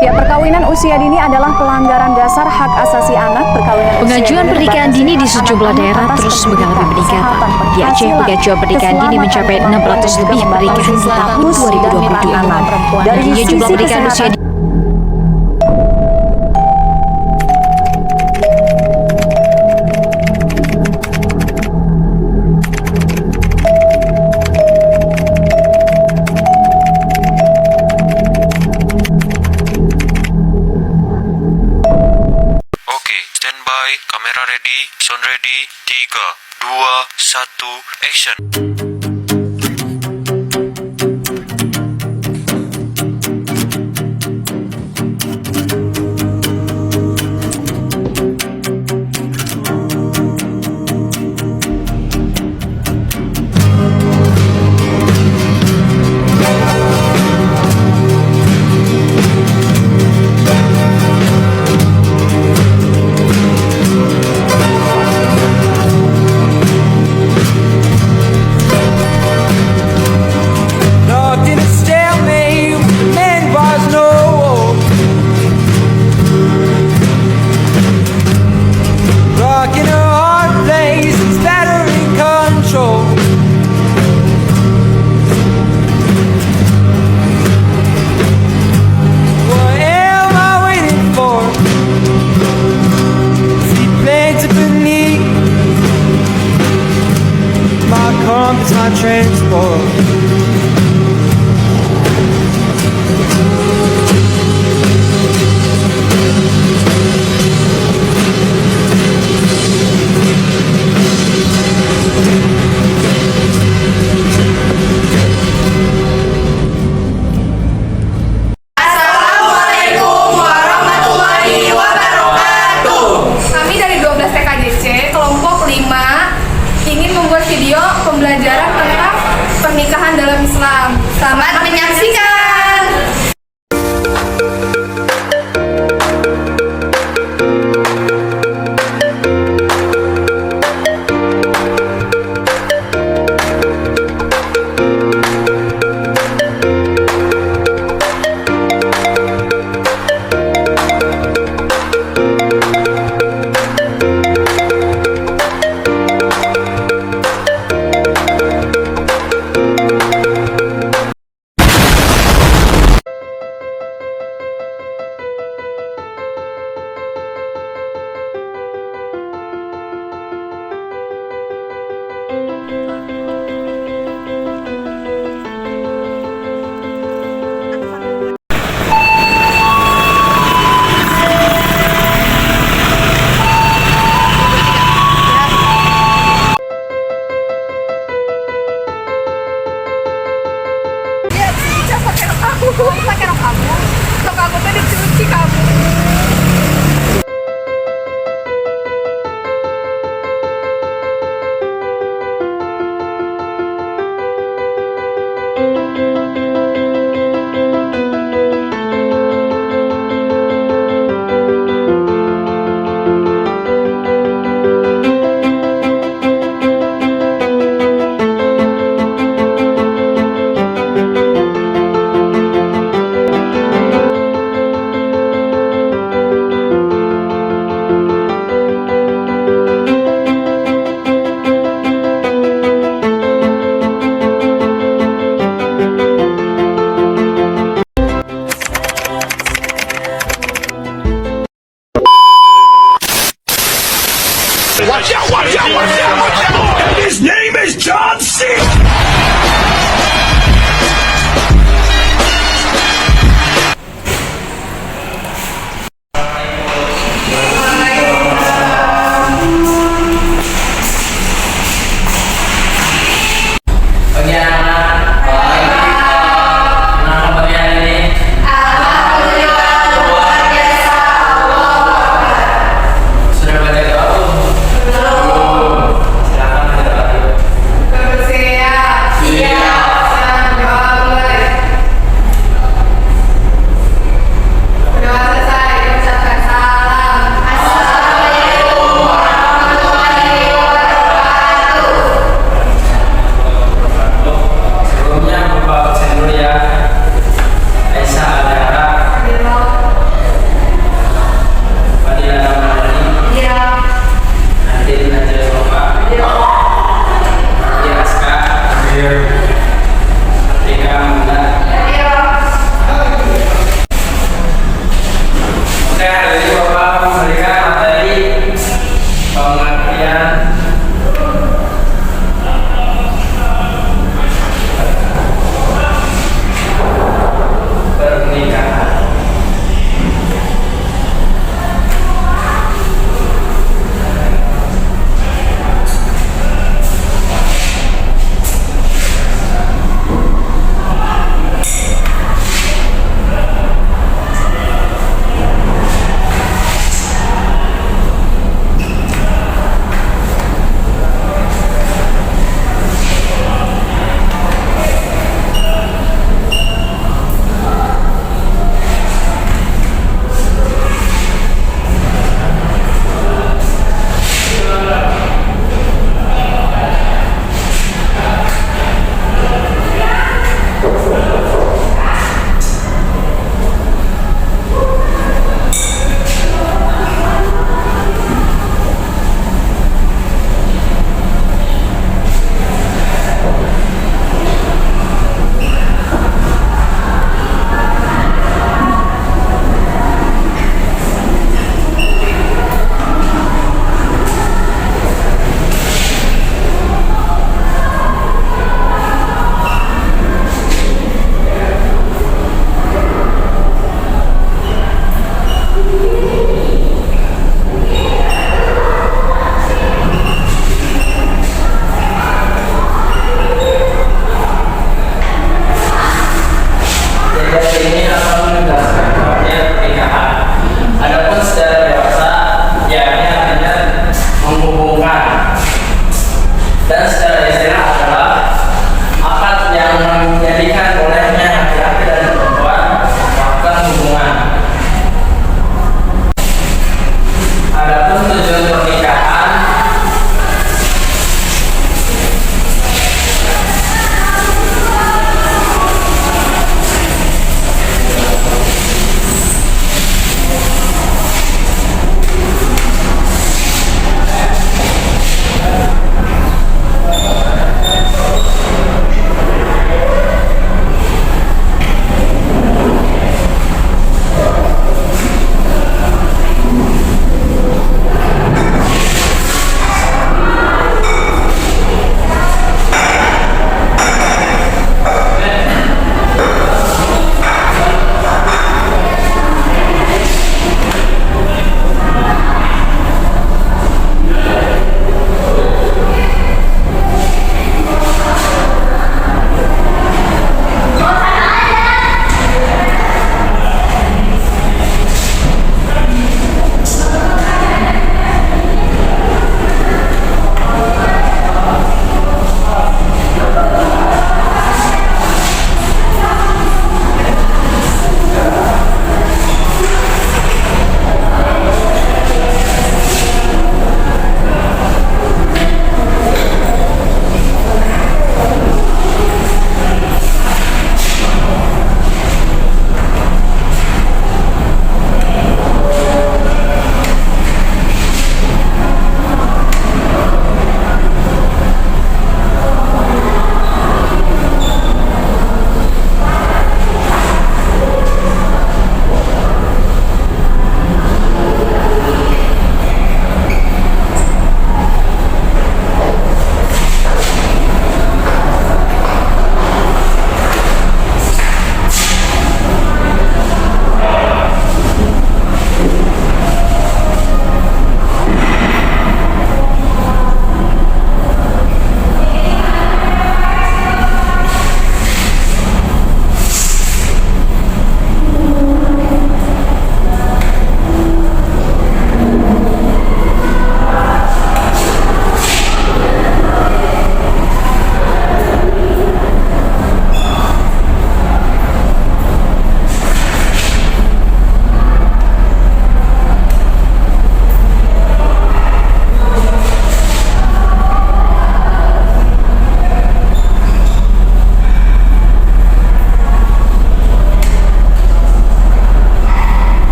Ya, perkawinan usia dini adalah pelanggaran dasar hak asasi anak. Pengajuan pernikahan dini di sejumlah daerah terus mengalami peningkatan. Di Aceh, pengajuan pernikahan dini mencapai 600 lebih pernikahan di tahun 2022. Dari jumlah pernikahan usia dini Standby, kamera ready, sound ready, 3, 2, 1, action. Transport. Assalamualaikum warahmatullahi wabarakatuh. Kami dari 12 TKJC kelompok 5 ingin membuat video pembelajaran tentang pernikahan dalam Islam. Selamat menyaksikan. Pakai rok kamu. Rok aku tuh dicuci kamu.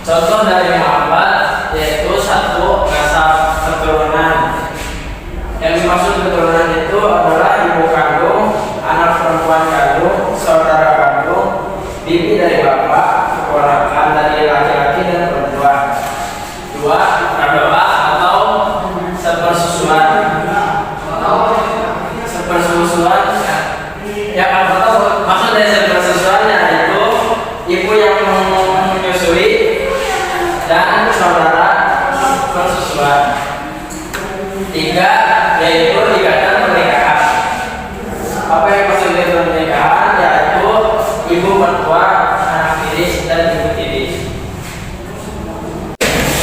Contoh dari muhabbat yaitu satu, nasab keturunan. Yang dimaksud keturunan itu adalah ibu kandung, anak perempuan kandung, saudara kandung, bibi dari bapak, keponakan dari laki-laki dan perempuan. Dua, radoa atau sepersusuan. Sepersusuan, ya atau maksud dari sepersusuannya itu ibu yang menyusui dan saudara persusuan. Tiga, yaitu ikatan pernikahan. Apa yang maksud ikatan pernikahan? Yaitu ibu mertua, anak tiri dan ibu tiri.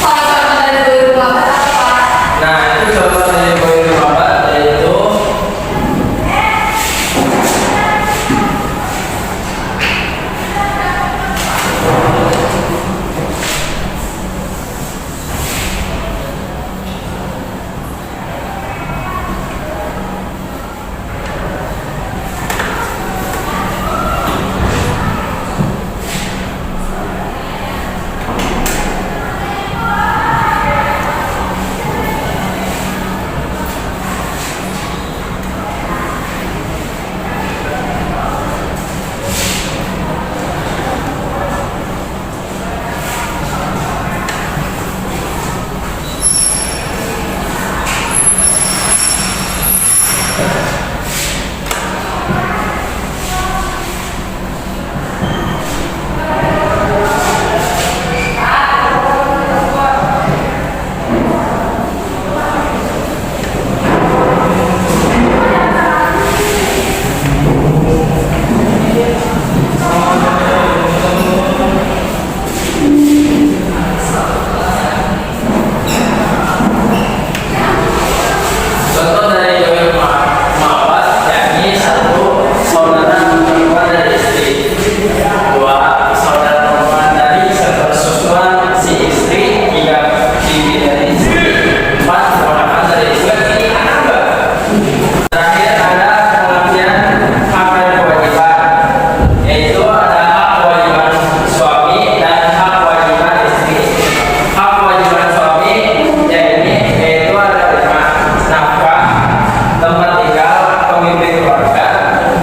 Contoh dari dulu apa? Nah, itu contoh dari poin muhabbat yaitu contoh dari poin muhabbat yakni satu, saudara perempuan dari istri. Dua, saudara perempuan dari sepersusuan si istri. Tiga, bibi dari istri. Empat, keponakan dari istri. Terakhir ada pengertian hak dan kewajiban, yaitu ada hak kewajiban suami dan hak kewajiban istri. Hak kewajiban suami yaitu ada 5: nafkah, tempat tinggal, pemimpin keluarga.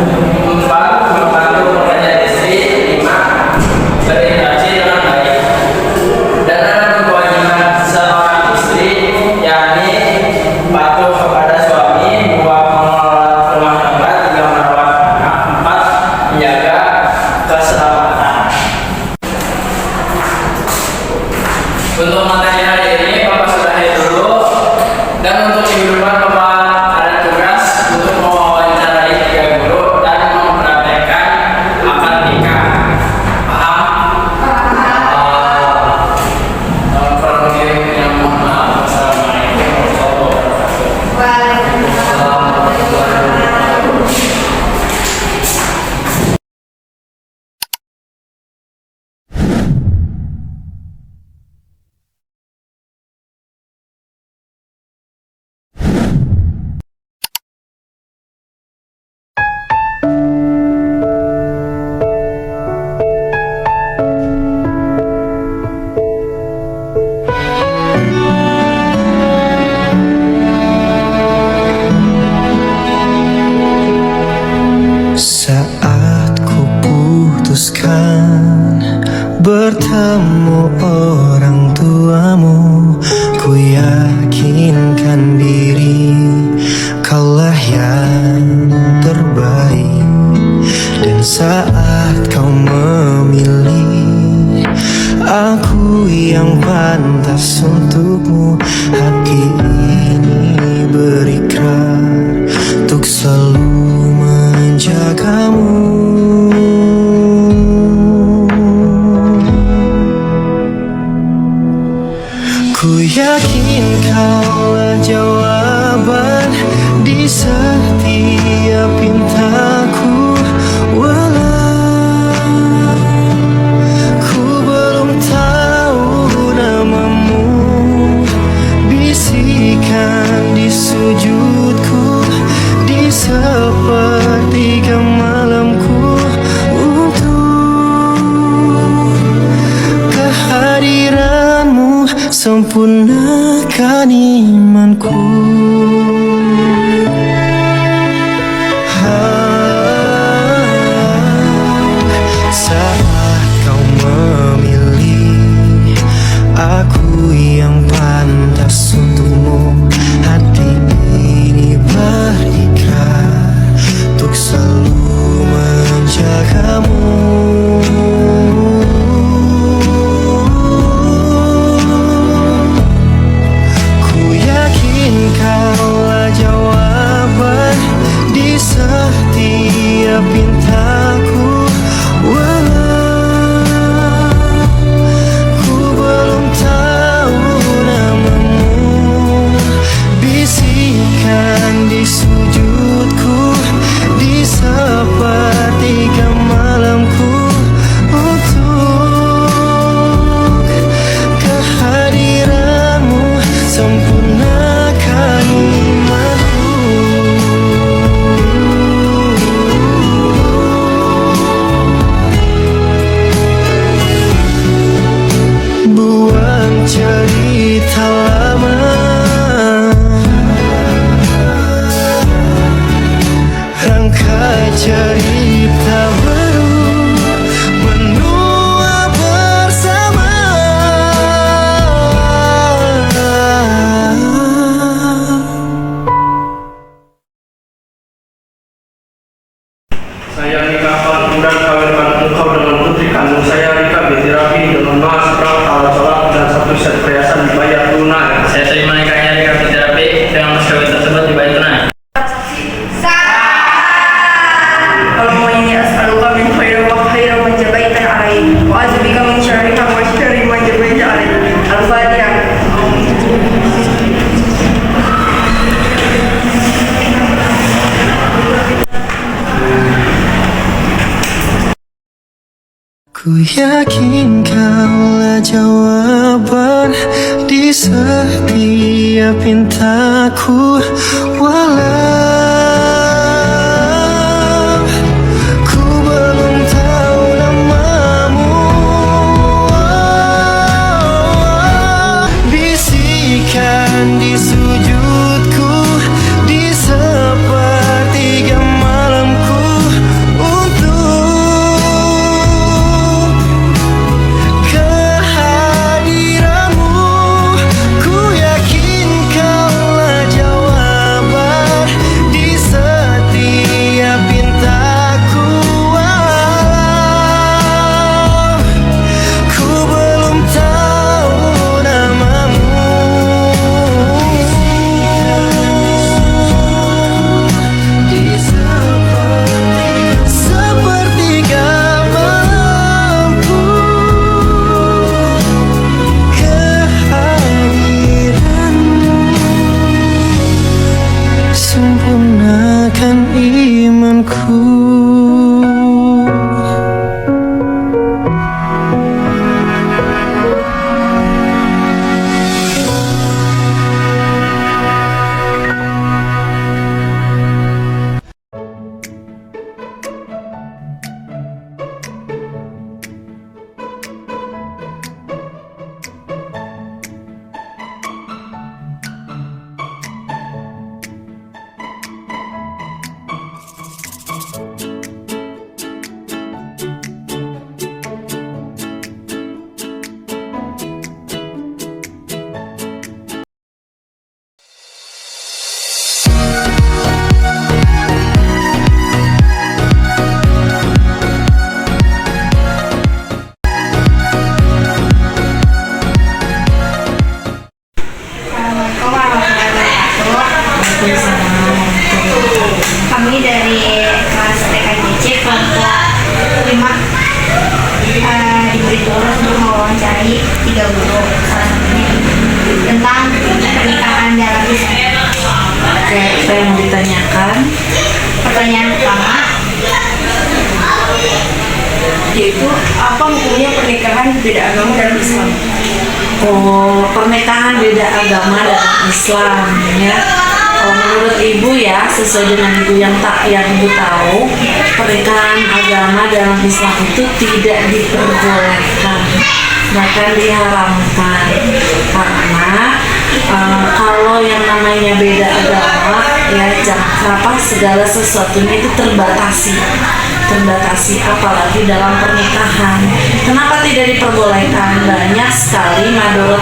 4, membantu pekerjaan istri. 5, berinteraksi dengan baik. Dan ada kewajiban seorang istri yakni patuh kepada suami, 2, mengelola rumah tangga, 3, merawat anak, 4, menjaga keselamatan. Untuk materi hari ini Bapak sudahi dulu, dan untuk minggu depan Bapak ada tugas untuk mewawancarai 3 guru dan mempraktekkan akad nikah. Paham? Kurang lebihnya mohon maaf. Assalamualaikum warahmatullahi wabarakatuh. Saat ku putuskan bertemu orang tuamu, ku yakinkan diri kaulah yang terbaik. Dan saat kau memilih aku yang pantas untukmu, hati ini berikrar untuk selalu menjagamu. Ku yakin kaulah jawaban di setiap pintaku, walau ku belum tahu namamu. Bisikan di sujudku, di sepertiga malamku, untuk kehadiran sempurnakan imanku. Saat kau memilih aku yang pantas untukmu, hati ini berikrar untuk selalu menjagamu. Ku yakin kaulah jawaban di setiap pintaku. Di sujudku, di sepertiga malamku, untuk kehadiranmu sempurnakan imanku. Buang cerita lama, cerita baru menua bersama. Saya nikahkan dan kawinkan engkau dengan putri kandung saya Rika binti Rabi dengan mas, prak, alat sholat dan satu set perhiasan dibayar tunai. Saya terima nikahnya Rika binti Rabi dengan mas kawin tersebut dibayar tunai. Ku yakin kaulah jawaban di setiap pintaku, walau ku belum tahu namamu. Bisikan di sujudku, di sepertiga malamku, sempurnakan imanku. Kami dari kelas TKJC kelompok 5 diberi tugas untuk mewawancari 3 guru, salah satunya tentang pernikahan dalam Islam. Oke, apa yang ditanyakan? Pertanyaan pertama, yaitu apa hukumnya pernikahan beda agama dalam Islam? Oh, pernikahan beda agama dalam Islam ya. Oh, menurut ibu ya, sesuai dengan ibu yang ibu tahu, pernikahan agama dalam Islam itu tidak diperbolehkan. bahkan diharamkan karena kalau yang namanya beda agama ya segala sesuatunya itu terbatasi apalagi dalam pernikahan. Kenapa tidak diperbolehkan? Banyak sekali madorot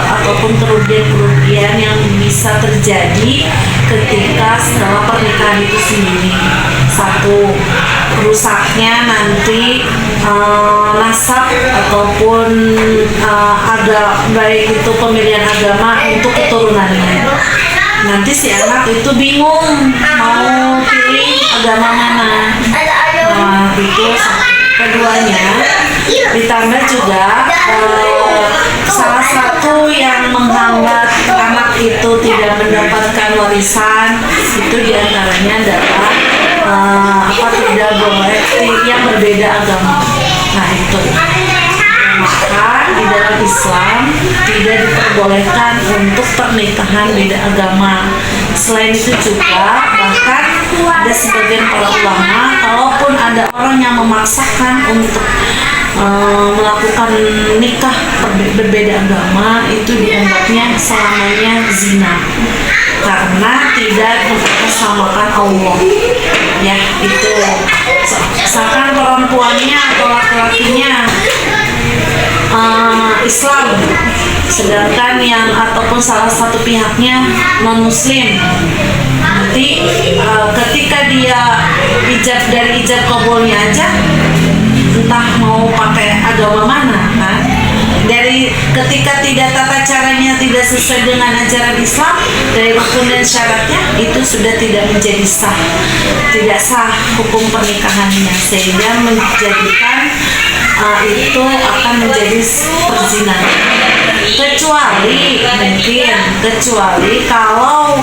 ataupun kerugian yang bisa terjadi ketika setelah pernikahan itu sendiri. Satu, rusaknya nanti nasab ataupun ada baik itu pemilihan agama untuk keturunannya. Nanti si anak itu bingung mau pilih agama mana. Itu keduanya, ditambah juga salah satu yang menghambat anak itu tidak mendapatkan warisan itu diantaranya adalah tidak boleh yang berbeda agama. Nah itu maka di dalam Islam tidak diperbolehkan untuk pernikahan beda agama. Selain itu juga bahkan ada sebagian para ulama, kalaupun ada orang yang memaksakan untuk melakukan nikah berbeda agama, itu dianggapnya selamanya zina karena tidak mempersamakan Allah. Ya itu misalkan perempuannya atau laki-lakinya Islam, sedangkan yang ataupun salah satu pihaknya non Muslim, nanti ketika dia dari ijab kabulnya aja entah mau pakai agama mana kan, dari ketika tidak tata caranya tidak sesuai dengan ajaran Islam, dari rukun dan syaratnya itu sudah tidak menjadi sah, tidak sah hukum pernikahannya, sehingga menjadikan itu akan menjadi perzinahan. Kecuali kalau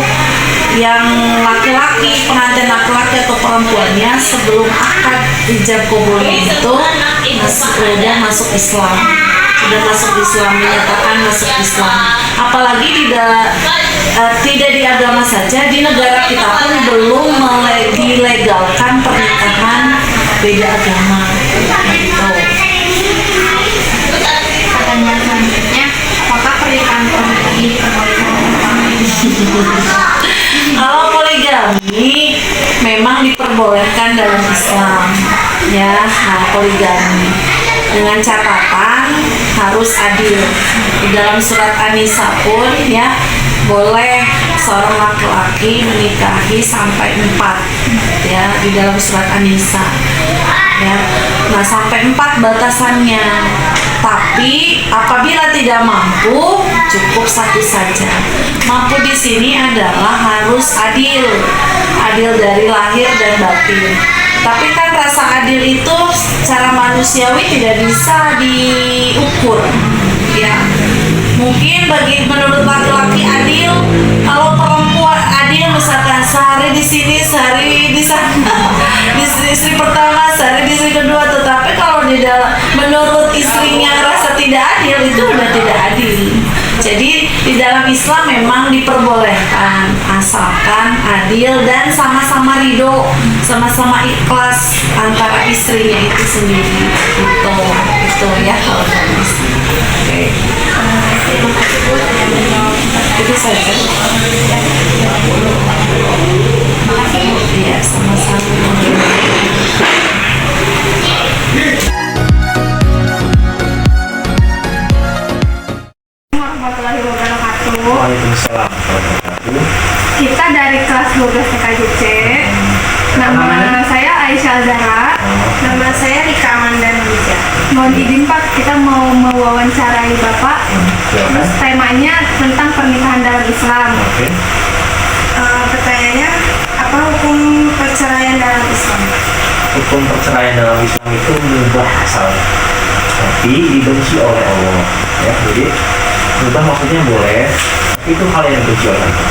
yang laki-laki, pengantin laki-laki atau perempuannya sebelum akad ijab kabulnya itu sudah masuk Islam, menyatakan masuk Islam. Apalagi tidak di agama saja, di negara kita pun belum dilegalkan pernikahan beda agama. Gitu. Pertanyaan selanjutnya, apakah pernikahan poligami diperbolehkan? Kalau poligami memang diperbolehkan dalam Islam, ya. Nah, poligami dengan catatan harus adil. Di dalam surat An-Nisa pun ya boleh seorang laki-laki menikahi sampai 4 ya di dalam surat An-Nisa ya. Nah sampai 4 batasannya, tapi apabila tidak mampu cukup 1 saja. Mampu di sini adalah harus adil dari lahir dan batin. Tapi kan rasa adil itu secara manusiawi tidak bisa diukur ya. Mungkin menurut laki-laki adil, kalau perempuan adil misalkan sehari di sini, sehari di sana, di istri pertama, sehari di istri kedua. Tetapi kalau menurut istrinya rasa tidak adil, itu udah tidak adil. Jadi di dalam Islam memang diperbolehkan asalkan adil dan sama-sama ridho, sama-sama ikhlas antara istrinya itu sendiri. Itu ya kalau dalam Islam. Oke. Itu saja. Iya, sama-sama. Warahmatullahi wabarakatuh. Waalaikumsalam. Kita dari kelas 12 TKJC. Nama saya Aisyah Zahra. Nama saya Rika Amanda Nurija. Mohon izin Pak, kita mau mewawancarai Bapak. Terus temanya tentang pernikahan dalam Islam. Pertanyaannya, apa hukum perceraian dalam Islam? Hukum perceraian dalam Islam itu mubah asalnya, tapi dibenci oleh Allah. Ya, jadi mubah maksudnya boleh, tapi itu hal yang dibenci oleh Allah.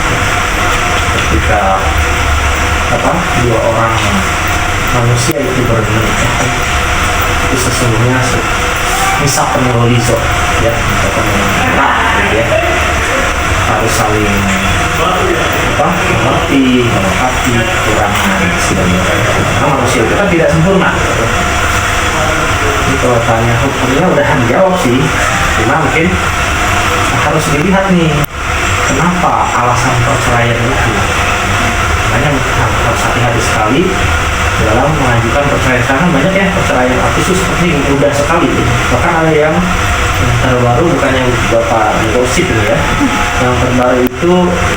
Ketika dua orang manusia itu bermenikah, itu sesungguhnya misal penuliso ya, ya harus saling mengerti, memahami kekurangan dan sebagainya. Karena manusia itu kan tidak sempurna. Jadi kalau tanya hukumnya udah dijawab sih, cuma mungkin harus dilihat nih kenapa alasan perceraian itu. Makanya harus hati-hati sekali dalam mengajukan perceraian, karena banyak ya perceraian artis itu seperti mudah sekali. Bahkan ada yang terbaru, bukan yang bapak gosip ini ya, yang terbaru itu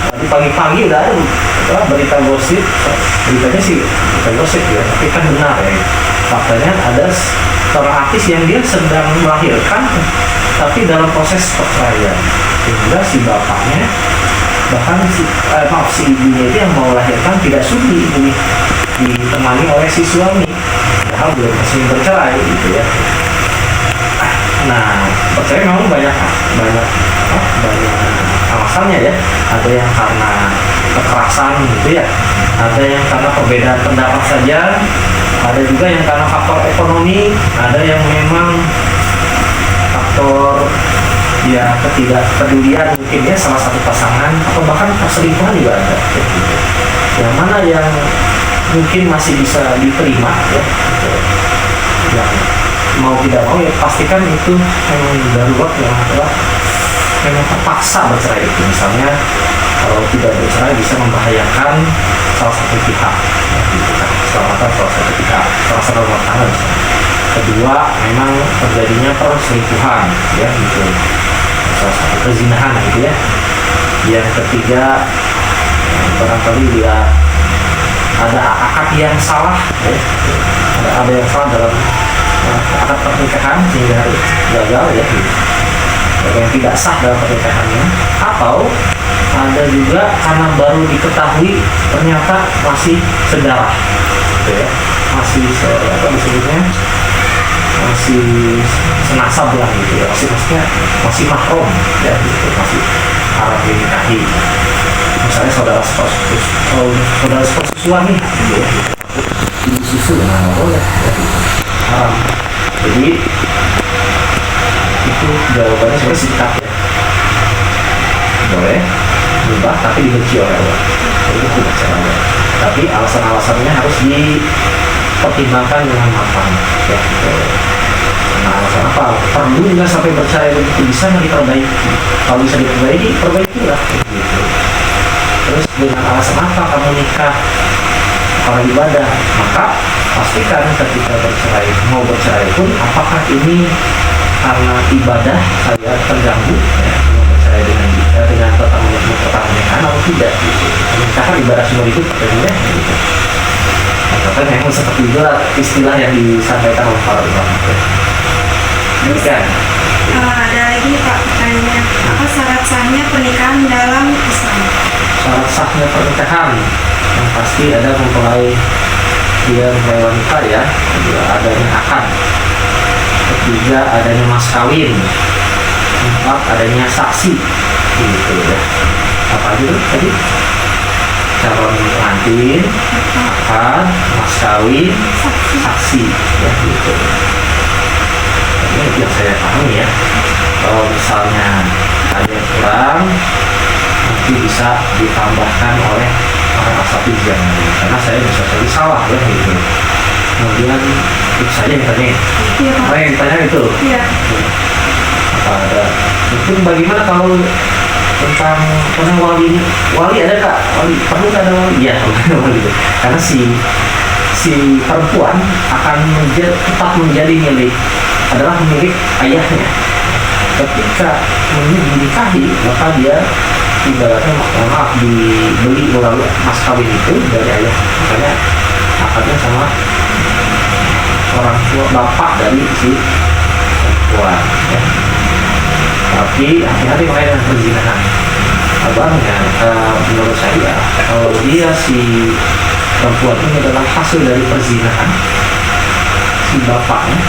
tadi pagi-pagi udah ada berita gosip, beritanya sih bukan gosip ya, tapi kan benar ya. Faktanya ada seorang artis yang dia sedang melahirkan, tapi dalam proses perceraian, sehingga si bapaknya bahkan si ibunya itu yang mau melahirkan tidak sudi ini ditemani oleh si suami, padahal belum resmi bercerai gitu ya. Nah, perceraian memang banyak alasannya ya. Ada yang karena kekerasan gitu ya, ada yang karena perbedaan pendapat saja, ada juga yang karena faktor ekonomi, ada yang memang faktor ya ketidakpedulian mungkin ya salah satu pasangan, atau bahkan perselingkuhan juga ada. Yang mana yang mungkin masih bisa diterima ya, yang mau tidak mau ya pastikan itu memang darurat, yang adalah memang terpaksa bercerai itu. Misalnya kalau tidak bercerai bisa membahayakan salah satu pihak, keselamatan salah satu pihak, salah satu rumah tangga misalnya. Kedua, memang terjadinya perselingkuhan ya gitu, salah satu perzinahan gitu ya. Yang ketiga, barangkali dia ada akad yang salah ya, ada yang salah dalam akad pernikahan sehingga gagal ya gitu. Yang tidak sah dalam pernikahannya, atau ada juga karena baru diketahui ternyata masih sedarah gitu ya, masih apa disebutnya, masih senasab lah gitu ya, masih mahram ya gitu, masih haram dinikahi, misalnya saudara sepupu suami gitu ya, ibu susu nggak boleh ya, gitu. Haram. Jadi itu jawabannya sebenarnya singkat ya, boleh berubah tapi dibenci oleh Allah, itu tidak caranya. Tapi alasan-alasannya harus dipertimbangkan dengan matang ya gitu. Nah, alasan apa? Perlu nggak sampai bercerai begitu, bisa nggak diperbaiki? Kalau bisa diperbaiki, perbaikilah gitu. Terus dengan alasan apa kamu nikah? Kalau ibadah, maka pastikan ketika bercerai, mau bercerai pun apakah ini karena ibadah saya terganggu ya, mau bercerai dengan pertanyaan atau tidak gitu. Karena ibadah semua hidup tentunya gitu. Nah, memang seperti itu istilah yang disampaikan oleh para ulama. Demikian. Ada lagi Pak pertanyaannya, apa syarat sahnya pernikahan dalam Islam? Syarat sahnya pernikahan yang pasti ada mempelai wanita ya, kedua adanya akad, ketiga adanya mas kawin, empat adanya saksi gitu ya. Apa aja tuh tadi? Calon pengantin, akad, mas kawin, saksi ya gitu. Ini yang saya pahami ya. Kalau misalnya ada yang kurang, nanti bisa ditambahkan oleh para asatidz yang lain, karena saya bisa jadi salah ya gitu. Kemudian itu saja yang tanya. Iya, Pak. Apa yang ditanya itu? Iya. Apa ada? Mungkin bagaimana kalau tentang wali ada kak? Wali perlu ada wali? Iya wali. Karena si perempuan akan tetap menjadi milik, adalah milik ayahnya. Ketika menikahi, maka dia ibaratnya dibeli melalui mas kawin itu dari ayah, makanya akadnya sama orang tua bapak dari si perempuan ya. Tapi hati-hati makanya dengan perzinahan. Abangnya menurut saya kalau dia si perempuan ini adalah hasil dari perzinahan si bapaknya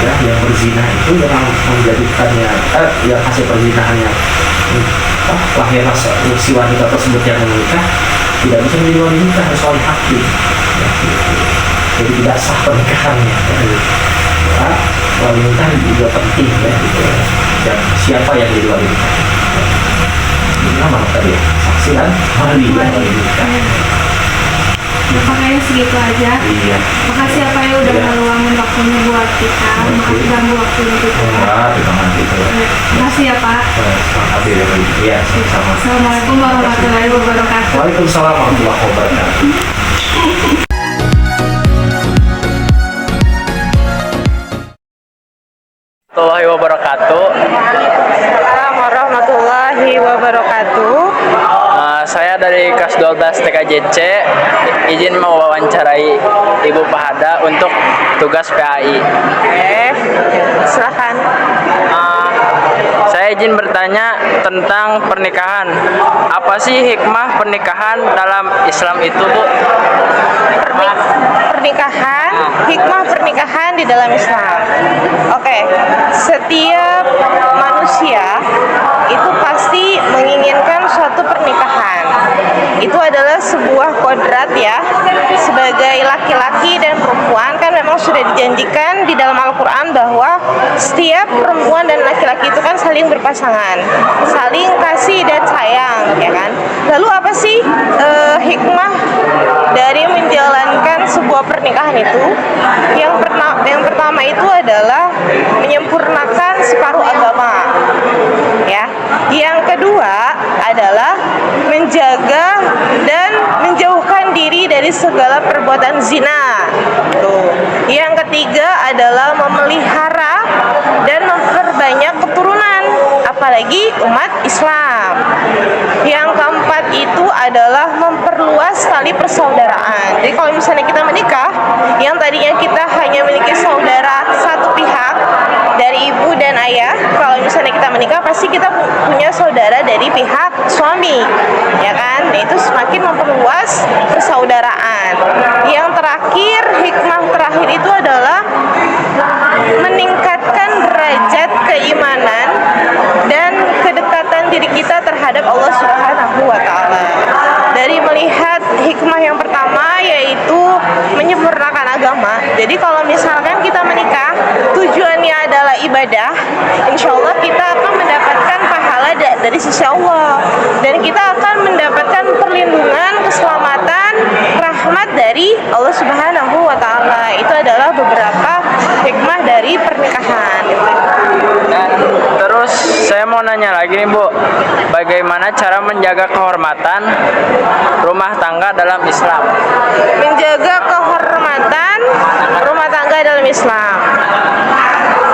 ya, yang berzina itu yang menjadikannya yang hasil perzinahannya lahirlah si wanita tersebut yang menikah, tidak bisa menjadi wali nikah, harus wali hakim ya, gitu. Jadi tidak sah pernikahannya ya. Wali nikah juga penting ya gitu. Dan siapa yang jadi wali nikah? Ini nama tadi ya, saksi dan wali nikah. Makanya segitu aja. Iya. Makasih ya Pak ya udah Iya. meluangin waktunya buat kita. Makasih ganggu waktunya kita. Enggak, teman gitu. Makasih ya Pak. Selamat ya, iya, sama. Assalamualaikum warahmatullahi wabarakatuh. Waalaikumsalam warahmatullahi wabarakatuh. Warahmatullahi wabarakatuh. Assalamualaikum warahmatullahi wabarakatuh. Saya dari kelas 12 TKJC izin mewawancarai Ibu Pahada untuk tugas PAI. Silakan. Saya izin bertanya tentang pernikahan. Apa sih hikmah pernikahan dalam Islam itu, Bu? Pernikahan, hikmah pernikahan di dalam Islam. Oke, setiap manusia itu pasti menginginkan suatu pernikahan. Itu adalah sebuah kodrat ya. Sebagai laki-laki dan perempuan kan memang sudah dijanjikan di dalam Al-Quran bahwa setiap perempuan dan laki-laki itu kan saling berpasangan, saling kasih dan sayang, ya kan? Lalu apa sih hikmah dari menjalankan sebuah pernikahan itu? Yang pertama itu adalah menyempurnakan separuh agama, ya. Yang kedua adalah menjaga dan menjauhkan diri dari segala perbuatan zina. Tuh. Yang ketiga adalah memelihara dan memperbanyak keturunan, apalagi umat Islam. Yang keempat itu adalah memperluas tali persaudaraan. Jadi kalau misalnya kita menikah, yang tadinya kita hanya memiliki saudara satu pihak dari ibu dan ayah, kalau misalnya kita menikah pasti kita punya saudara dari pihak suami, ya kan? Nah, itu semakin memperluas persaudaraan. Yang terakhir, hikmah terakhir itu adalah meningkatkan derajat keimanan dan kedekatan diri kita terhadap Allah Subhanahu wa Ta'ala. Dari melihat hikmah yang pertama yaitu menyempurnakan agama. Jadi kalau misalkan kita menikah, tujuannya adalah ibadah, insya Allah kita akan mendapatkan pahala dari sisi Allah, dan kita akan mendapatkan perlindungan, keselamatan, rahmat dari Allah Subhanahu wa Ta'ala. Itu adalah beberapa hikmah dari pernikahan. Dan terus saya mau nanya lagi nih, Bu, bagaimana cara menjaga kehormatan rumah tangga dalam Islam? Menjaga kehormatan rumah tangga dalam Islam.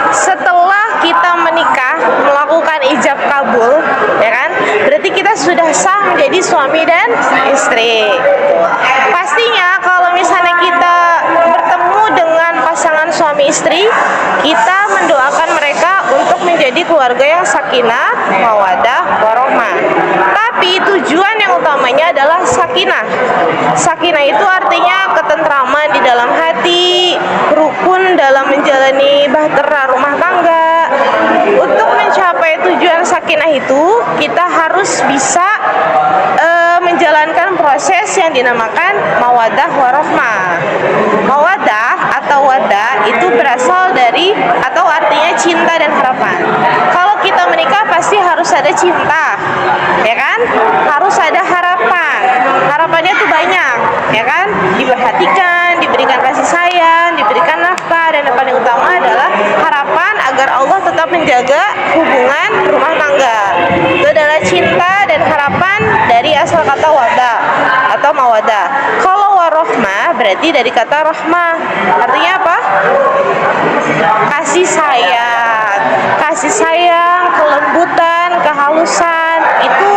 Setelah kita menikah, melakukan ijab kabul, ya kan? Berarti kita sudah sah menjadi suami dan istri. Pastinya kalau misalnya kita bertemu dengan pasangan suami istri, kita mendoakan mereka untuk menjadi keluarga yang sakinah, mawaddah, warahmah. Tapi tujuan yang utamanya adalah sakinah. Sakinah itu artinya ketentraman di dalam hati, rukun dalam menjalani bahtera rumah tangga. Untuk mencapai tujuan sakinah itu, kita harus bisa menjalankan proses yang dinamakan mawaddah warahmah. Mawaddah atau wadah itu berasal dari atau artinya cinta dan harapan. Kalau kita menikah pasti harus ada cinta, ya kan? Harus ada harapan. Harapannya tuh banyak, ya kan? Diperhatikan, diberikan kasih sayang, diberikan nafkah, dan yang paling utama adalah harapan agar Allah tetap menjaga hubungan rumah tangga. Itu adalah cinta dan harapan dari asal kata wadah atau mawadah. Kalau warohmah berarti dari kata rahmah. Artinya apa? Kasih sayang, kelembutan, kehalusan, itu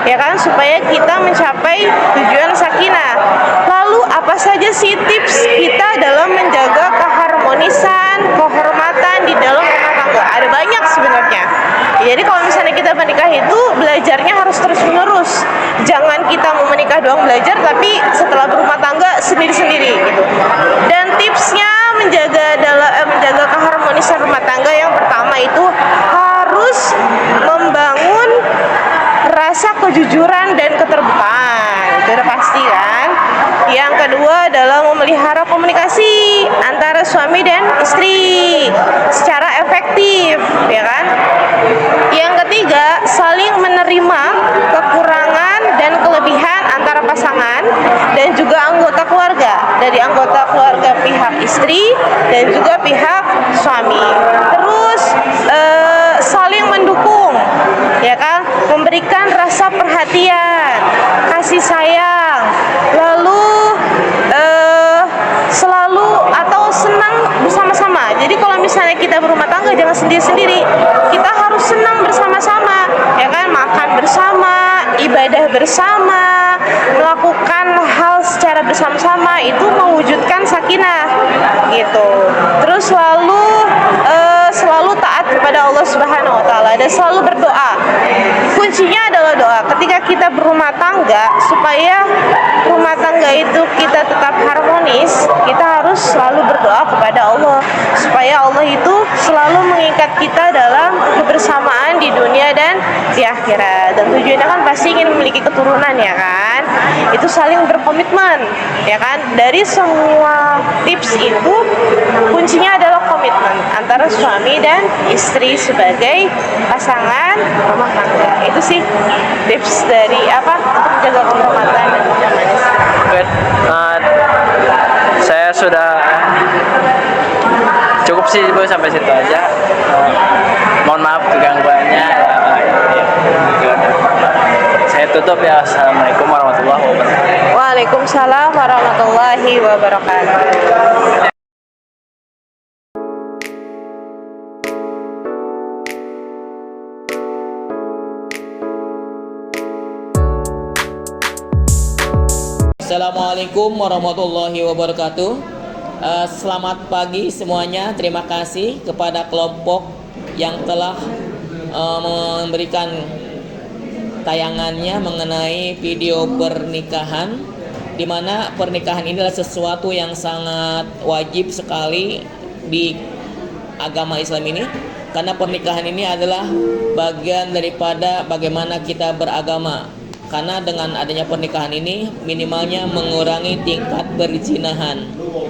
ya kan, supaya kita mencapai tujuan sakinah. Lalu apa saja sih tips kita dalam menjaga keharmonisan, kehormatan di dalam rumah tangga? Ada banyak sebenarnya. Jadi kalau misalnya kita menikah itu belajarnya harus terus menerus. Jangan kita mau menikah doang belajar, tapi setelah berumah tangga sendiri-sendiri gitu. Dan tipsnya menjaga keharmonisan rumah tangga, yang pertama itu harus membangun rasa kejujuran dan keterbukaan. Itu udah pasti kan. Yang kedua adalah memelihara komunikasi antara suami dan istri secara efektif, ya kan? Yang ketiga, saling menerima kekurangan dan kelebihan antara pasangan dan juga anggota dari anggota keluarga pihak istri dan juga pihak suami. Terus saling mendukung, ya kan, memberikan rasa perhatian, kasih sayang, lalu selalu atau senang bersama-sama. Jadi kalau misalnya kita berumah tangga jangan sendiri-sendiri, kita harus senang bersama-sama, ya kan, makan bersama, ibadah bersama, melakukan hal secara bersama-sama, itu mewujudkan sakinah gitu. Terus selalu taat kepada Allah Subhanahu wa taala dan selalu berdoa. Kuncinya adalah doa. Ketika kita berumah tangga, supaya rumah tangga itu kita tetap harmonis, kita harus selalu berdoa kepada Allah supaya Allah itu selalu mengikat kita dalam kebersamaan di dunia dan di akhirat. Dan tujuannya kan pasti ingin memiliki keturunan, ya kan? Itu saling berkomitmen, ya kan? Dari semua tips itu kuncinya adalah komitmen antara suami dan istri sebagai pasangan rumah tangga. Itu sih tips dari untuk menjaga kehormatan dan kenyamanan. Saya sudah cukup sih Bu, sampai situ aja. Mohon maaf kegangguannya. Saya tutup ya. Assalamualaikum warahmatullahi wabarakatuh. Waalaikumsalam warahmatullahi wabarakatuh. Assalamualaikum warahmatullahi wabarakatuh. Selamat pagi semuanya. Terima kasih kepada kelompok yang telah memberikan tayangannya mengenai video pernikahan, di mana pernikahan ini adalah sesuatu yang sangat wajib sekali di agama Islam ini, karena pernikahan ini adalah bagian daripada bagaimana kita beragama. Karena dengan adanya pernikahan ini minimalnya mengurangi tingkat perzinahan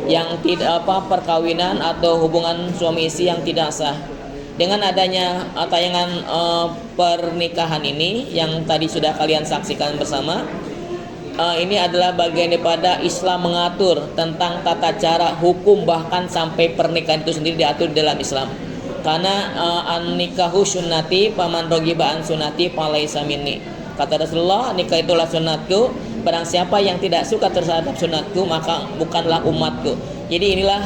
yang tidak perkawinan atau hubungan suami istri yang tidak sah. Dengan adanya tayangan pernikahan ini yang tadi sudah kalian saksikan bersama, ini adalah bagian daripada Islam mengatur tentang tata cara hukum, bahkan sampai pernikahan itu sendiri diatur dalam Islam. Karena an-nikahu sunnati paman rogiba an sunnati falaisa minni. Kata Rasulullah, nikah itulah sunatku. Barang siapa yang tidak suka terhadap sunatku, maka bukanlah umatku. Jadi inilah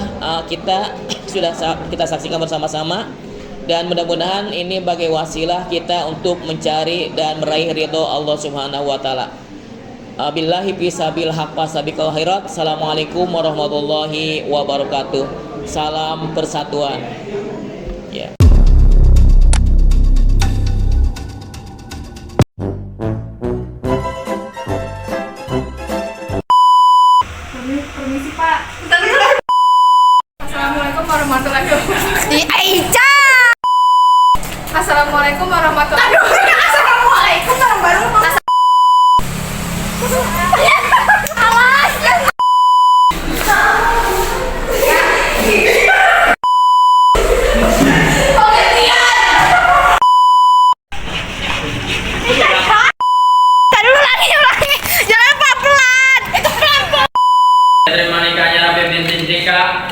kita saksikan bersama-sama, dan mudah-mudahan ini sebagai wasilah kita untuk mencari dan meraih ridho Allah Subhanahu wa taala. Billahi fisabil haqqa sabiqal khairat. Assalamualaikum warahmatullahi wabarakatuh. Salam persatuan. Ya. Permisi Pak. Assalamualaikum warahmatullahi wabarakatuh. Assalamualaikum warahmatullahi wabarakatuh. Assalamualaikum warahmatullahi wabarakatuh. Terima nikahnya Nabi binti Jika.